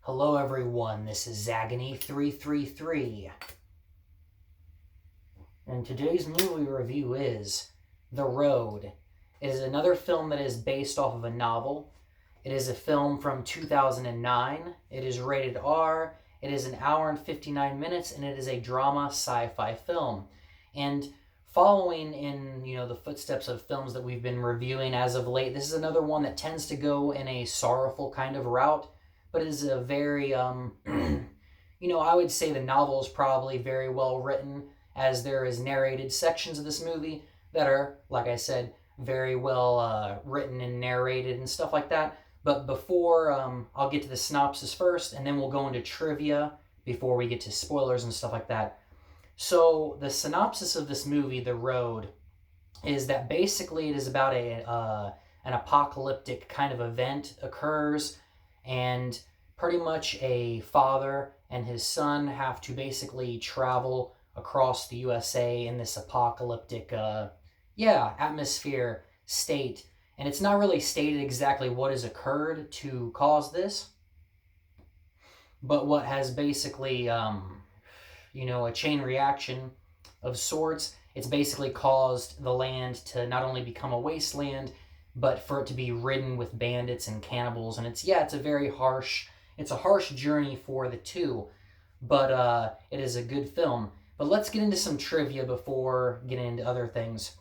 Hello everyone, this is Zagany333. And today's movie review is The Road. It is another film that is based off of a novel. It is a film from 2009. It is rated R. It is an hour and 59 minutes, and it is a drama sci-fi film. And following in, the footsteps of films that we've been reviewing as of late, this is another one that tends to go in a sorrowful kind of route. But it is a very, I would say the novel is probably very well written, as there is narrated sections of this movie that are, like I said, very well written and narrated and stuff like that. But before, I'll get to the synopsis first, and then we'll go into trivia before we get to spoilers and stuff like that. So the synopsis of this movie, The Road, is that basically it is about an apocalyptic kind of event occurs, and pretty much a father and his son have to basically travel across the USA in this apocalyptic, atmosphere state. And it's not really stated exactly what has occurred to cause this, but what has basically, a chain reaction of sorts. It's basically caused the land to not only become a wasteland, but for it to be ridden with bandits and cannibals. And it's a harsh journey for the two, but it is a good film. But let's get into some trivia before getting into other things,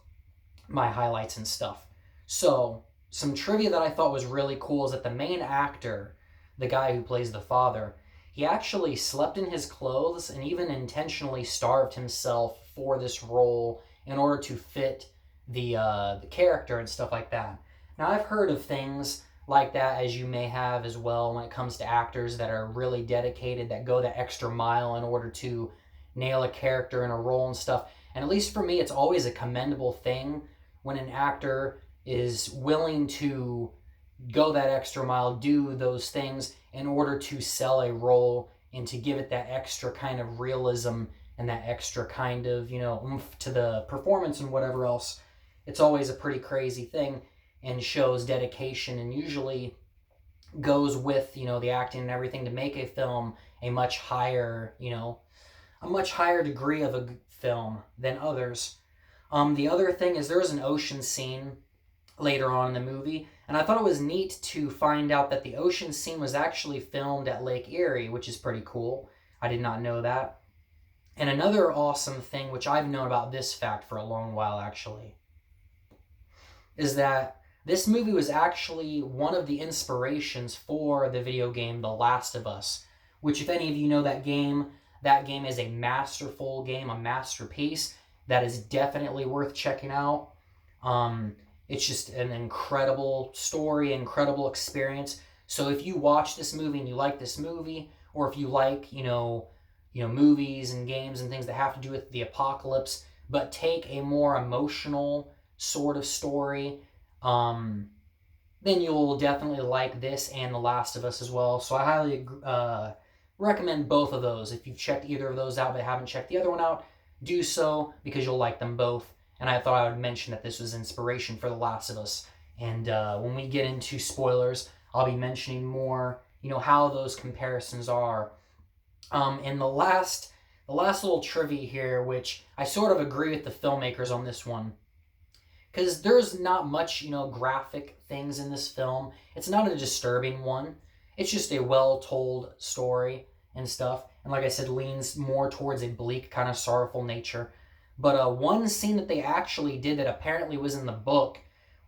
my highlights and stuff. So, some trivia that I thought was really cool is that the main actor, the guy who plays the father, he actually slept in his clothes and even intentionally starved himself for this role in order to fit the character and stuff like that. Now, I've heard of things like that, as you may have as well, when it comes to actors that are really dedicated, that go the extra mile in order to nail a character in a role and stuff. And at least for me, it's always a commendable thing when an actor is willing to go that extra mile, do those things in order to sell a role and to give it that extra kind of realism and that extra kind of, oomph to the performance and whatever else. It's always a pretty crazy thing and shows dedication, and usually goes with, the acting and everything to make a film a much higher degree of a film than others. The other thing is there is an ocean scene later on in the movie, and I thought it was neat to find out that the ocean scene was actually filmed at Lake Erie, which is pretty cool. I did not know that. And another awesome thing, which I've known about this fact for a long while actually, is that this movie was actually one of the inspirations for the video game The Last of Us, which, if any of you know that game is a masterful game, a masterpiece that is definitely worth checking out. It's just an incredible story, incredible experience. So if you watch this movie and you like this movie, or if you like, movies and games and things that have to do with the apocalypse, but take a more emotional sort of story, then you'll definitely like this and The Last of Us as well. So I highly recommend both of those. If you've checked either of those out but haven't checked the other one out, do so, because you'll like them both. And I thought I would mention that this was inspiration for The Last of Us. And when we get into spoilers, I'll be mentioning more, how those comparisons are. And the last little trivia here, which I sort of agree with the filmmakers on this one, because there's not much, graphic things in this film. It's not a disturbing one. It's just a well-told story and stuff. And like I said, leans more towards a bleak, kind of sorrowful nature. But one scene that they actually did that apparently was in the book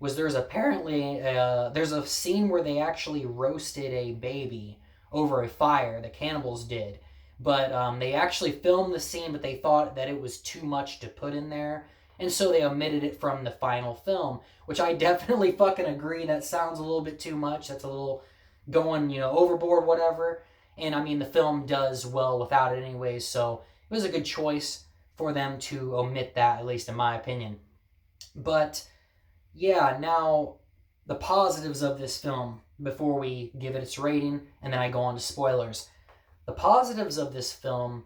was there's a scene where they actually roasted a baby over a fire. The cannibals did. But they actually filmed the scene, but they thought that it was too much to put in there. And so they omitted it from the final film, which I definitely fucking agree. That sounds a little bit too much. That's a little going, overboard, whatever. And I mean, the film does well without it anyways, so it was a good choice for them to omit that, at least in my opinion. But yeah, now the positives of this film before we give it its rating, and then I go on to spoilers. The positives of this film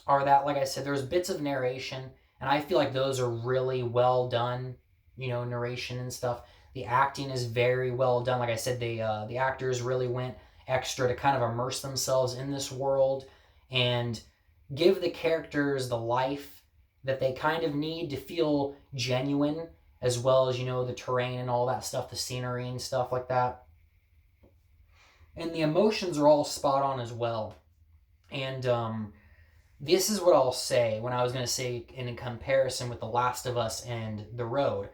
are that, like I said, there's bits of narration, and I feel like those are really well done, narration and stuff. The acting is very well done. Like I said, the actors really went extra to kind of immerse themselves in this world and give the characters the life that they kind of need to feel genuine, as well as, the terrain and all that stuff, the scenery and stuff like that. And the emotions are all spot on as well. And this is what I'll say when I was going to say in comparison with The Last of Us and The Road,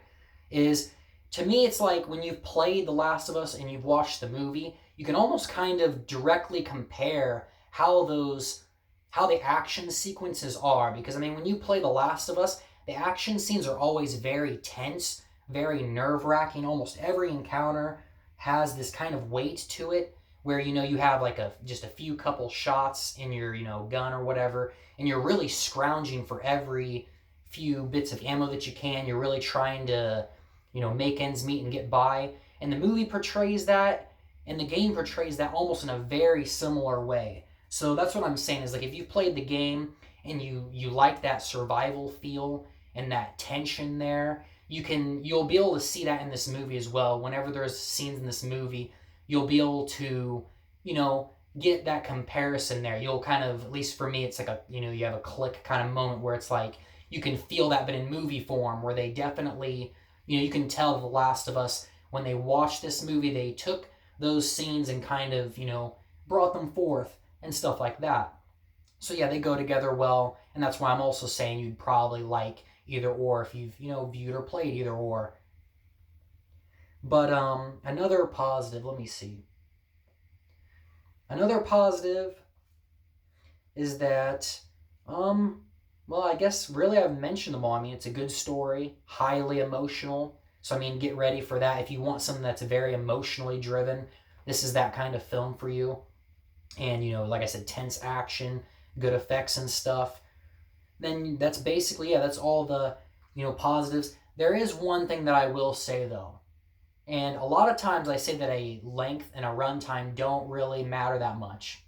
is to me it's like when you've played The Last of Us and you've watched the movie, you can almost kind of directly compare how the action sequences are. Because, I mean, when you play The Last of Us, the action scenes are always very tense, very nerve-wracking. Almost every encounter has this kind of weight to it, where, you have like just a few couple shots in your, gun or whatever, and you're really scrounging for every few bits of ammo that you can. You're really trying to, make ends meet and get by. And the movie portrays that, and the game portrays that almost in a very similar way. So that's what I'm saying, is like, if you've played the game and you like that survival feel and that tension there, you'll be able to see that in this movie as well. Whenever there's scenes in this movie, you'll be able to, get that comparison there. You'll kind of, at least for me, it's like you have a click kind of moment where it's like, you can feel that, but in movie form, where they definitely, you can tell The Last of Us, when they watched this movie, they took those scenes and kind of, brought them forth and stuff like that. So yeah, they go together well, and that's why I'm also saying you'd probably like either or if you've, viewed or played either or. But another positive, let me see. Another positive is that, well, I guess really I've mentioned them all. I mean, it's a good story, highly emotional. So, I mean, get ready for that. If you want something that's very emotionally driven, this is that kind of film for you. And, like I said, tense action, good effects and stuff. Then that's basically, that's all the, positives. There is one thing that I will say, though. And a lot of times I say that a length and a runtime don't really matter that much.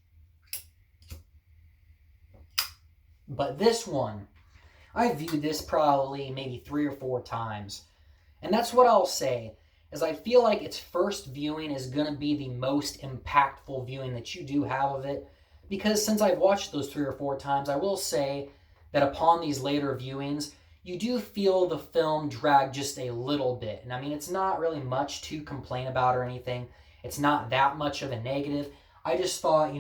But this one, I viewed this probably maybe 3 or 4 times. And that's what I'll say, is I feel like its first viewing is going to be the most impactful viewing that you do have of it. Because since I've watched those 3 or 4 times, I will say that upon these later viewings, you do feel the film drag just a little bit. And I mean, it's not really much to complain about or anything. It's not that much of a negative. I just thought,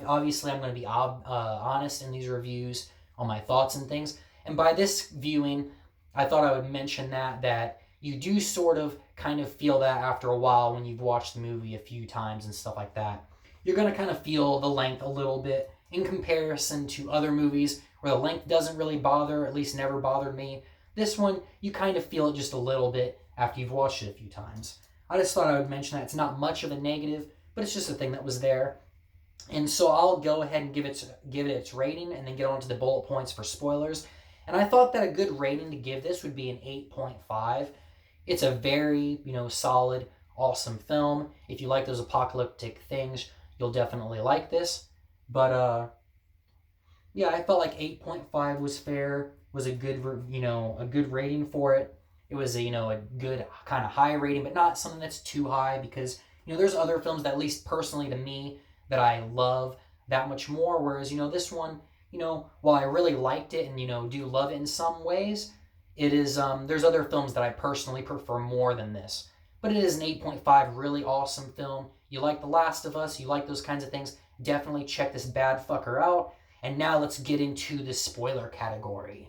obviously I'm going to be honest in these reviews on my thoughts and things. And by this viewing, I thought I would mention that you do sort of kind of feel that after a while when you've watched the movie a few times and stuff like that. You're going to kind of feel the length a little bit in comparison to other movies where the length doesn't really bother, at least never bothered me. This one, you kind of feel it just a little bit after you've watched it a few times. I just thought I would mention that. It's not much of a negative, but it's just a thing that was there. And so I'll go ahead and give it its rating and then get on to the bullet points for spoilers. And I thought that a good rating to give this would be an 8.5. It's a very, solid, awesome film. If you like those apocalyptic things, you'll definitely like this. But, yeah, I felt like 8.5 was fair, was a good, a good rating for it. It was a good kind of high rating, but not something that's too high, because, there's other films that, at least personally to me, that I love that much more. Whereas, this one, while I really liked it and, do love it in some ways, it is, there's other films that I personally prefer more than this. But it is an 8.5, really awesome film. You like The Last of Us, you like those kinds of things, definitely check this bad fucker out. And now let's get into the spoiler category.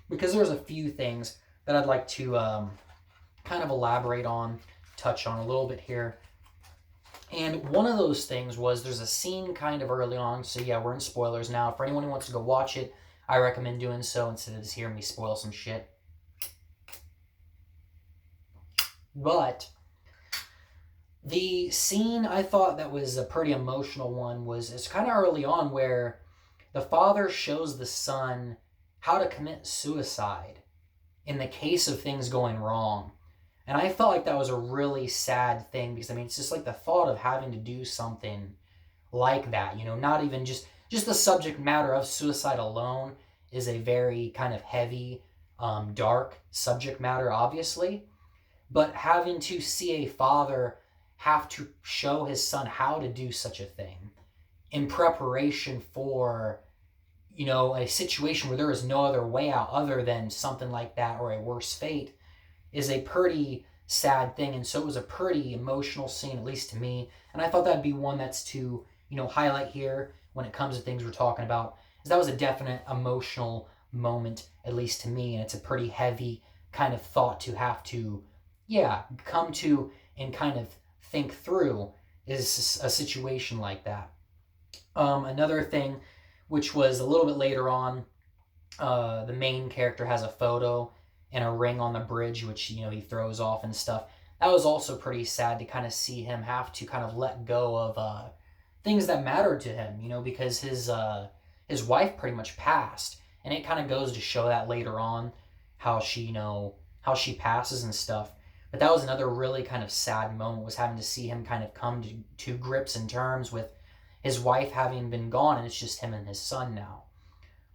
Because there's a few things that I'd like to kind of elaborate on, touch on a little bit here. And one of those things was there's a scene kind of early on. So yeah, we're in spoilers now. For anyone who wants to go watch it, I recommend doing so instead of just hearing me spoil some shit. But the scene I thought that was a pretty emotional one was, it's kind of early on where the father shows the son how to commit suicide in the case of things going wrong. And I felt like that was a really sad thing, because, I mean, it's just like the thought of having to do something like that, not even just the subject matter of suicide alone is a very kind of heavy, dark subject matter, obviously. But having to see a father have to show his son how to do such a thing in preparation for, a situation where there is no other way out other than something like that or a worse fate, is a pretty sad thing. And so it was a pretty emotional scene, at least to me. And I thought that'd be one that's to, highlight here when it comes to things we're talking about, is that was a definite emotional moment, at least to me. And it's a pretty heavy kind of thought to have to, come to and kind of think through, is a situation like that. Another thing, which was a little bit later on, the main character has a photo and a ring on the bridge, which, he throws off and stuff. That was also pretty sad to kind of see him have to kind of let go of things that mattered to him, because his wife pretty much passed. And it kind of goes to show that later on how she, how she passes and stuff. But that was another really kind of sad moment, was having to see him kind of come to grips and terms with his wife having been gone, and it's just him and his son now.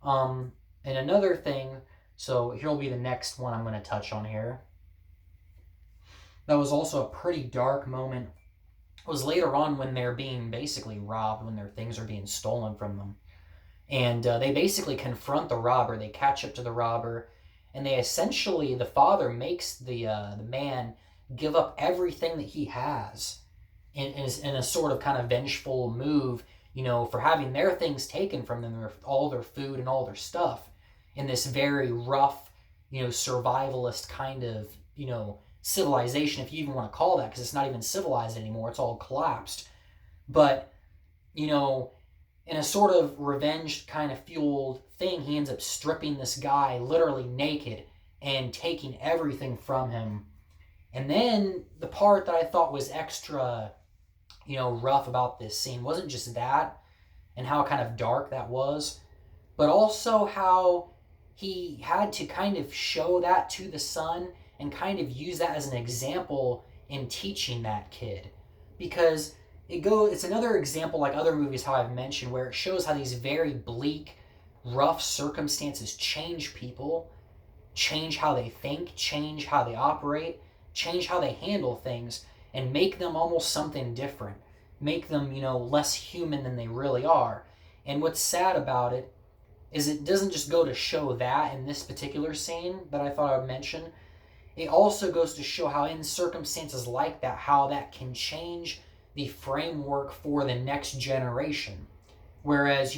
And another thing, so here will be the next one I'm going to touch on here. That was also a pretty dark moment. It was later on when they're being basically robbed, when their things are being stolen from them. And they basically confront the robber. They catch up to the robber, and they essentially, the father makes the man give up everything that he has in a sort of kind of vengeful move, for having their things taken from them, all their food and all their stuff, in this very rough, survivalist kind of, civilization, if you even want to call that, because it's not even civilized anymore. It's all collapsed. But, in a sort of revenge kind of fueled thing, he ends up stripping this guy literally naked and taking everything from him. And then the part that I thought was extra, rough about this scene wasn't just that and how kind of dark that was, but also how he had to kind of show that to the son and kind of use that as an example in teaching that kid. Because it's another example, like other movies, how I've mentioned, where it shows how these very bleak, rough circumstances change people, change how they think, change how they operate, change how they handle things, and make them almost something different. Make them, less human than they really are. And what's sad about it is it doesn't just go to show that in this particular scene that I thought I would mention. It also goes to show how in circumstances like that, how that can change the framework for the next generation. Whereas,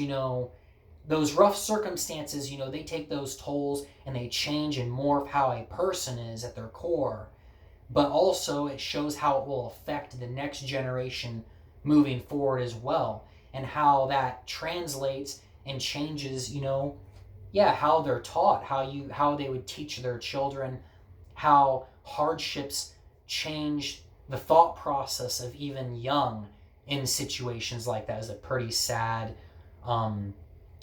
those rough circumstances, they take those tolls and they change and morph how a person is at their core. But also it shows how it will affect the next generation moving forward as well, and how that translates and changes, how they're taught, how they would teach their children, how hardships change the thought process of even young in situations like that. Is a pretty sad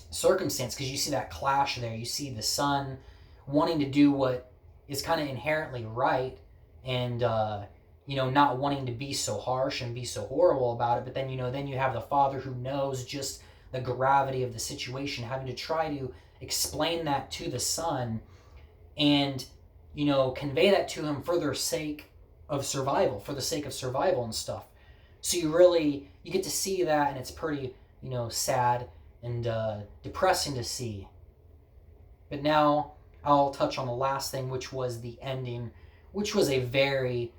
circumstance, because you see that clash there. You see the son wanting to do what is kind of inherently right, and not wanting to be so harsh and be so horrible about it. But then then you have the father who knows just the gravity of the situation, having to try to explain that to the son and convey that to him for the sake of survival and stuff. So you get to see that, and it's pretty sad and depressing to see. But now I'll touch on the last thing, which was the ending, which was a very,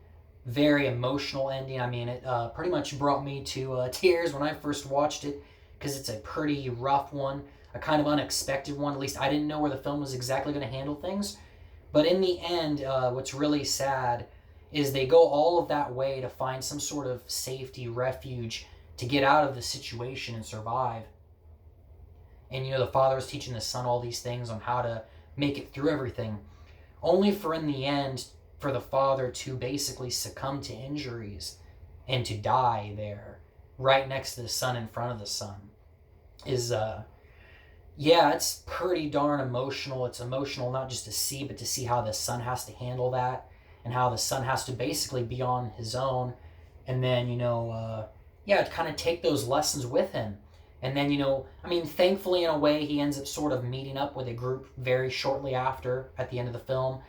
very emotional ending. I mean, it pretty much brought me to tears when I first watched it, because it's a pretty rough one, a kind of unexpected one. At least I didn't know where the film was exactly going to handle things. But in the end, what's really sad is they go all of that way to find some sort of safety, refuge, to get out of the situation and survive. And the father is teaching the son all these things on how to make it through everything, only for in the end for the father to basically succumb to injuries and to die there right next to the son, in front of the son. Is it's pretty darn emotional. It's emotional not just to see, but to see how the son has to handle that, and how the son has to basically be on his own, and then to kind of take those lessons with him. And then thankfully in a way he ends up sort of meeting up with a group very shortly after, at the end of the film.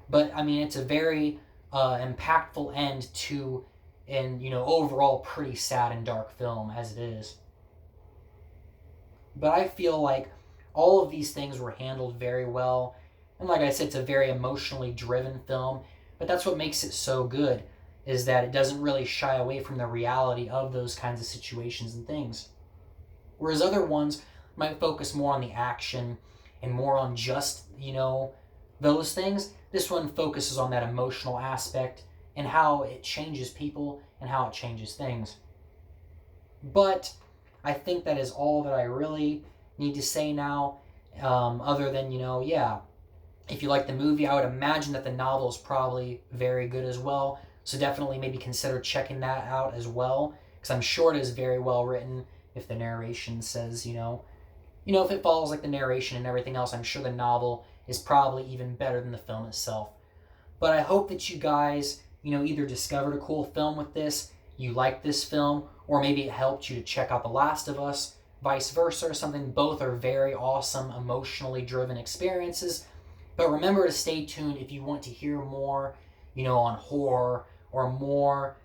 But it's a very impactful end to and, overall pretty sad and dark film as it is. But I feel like all of these things were handled very well. And like I said, it's a very emotionally driven film. But that's what makes it so good, is that it doesn't really shy away from the reality of those kinds of situations and things. Whereas other ones might focus more on the action and more on just, those things. This one focuses on that emotional aspect and how it changes people and how it changes things. But I think that is all that I really need to say now, other than, if you like the movie, I would imagine that the novel is probably very good as well. So definitely maybe consider checking that out as well, because I'm sure it is very well written. If the narration says, if it follows like the narration and everything else, I'm sure the novel is probably even better than the film itself. But I hope that you guys, either discovered a cool film with this, you liked this film, or maybe it helped you to check out The Last of Us, vice versa or something. Both are very awesome, emotionally driven experiences. But remember to stay tuned if you want to hear more, on horror or more,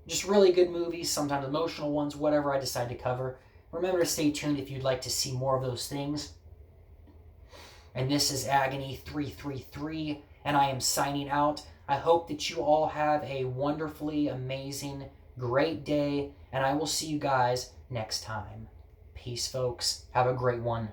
just really good movies, sometimes emotional ones, whatever I decide to cover. Remember to stay tuned if you'd like to see more of those things. And this is Agony 333, and I am signing out. I hope that you all have a wonderfully amazing, great day, and I will see you guys next time. Peace, folks. Have a great one.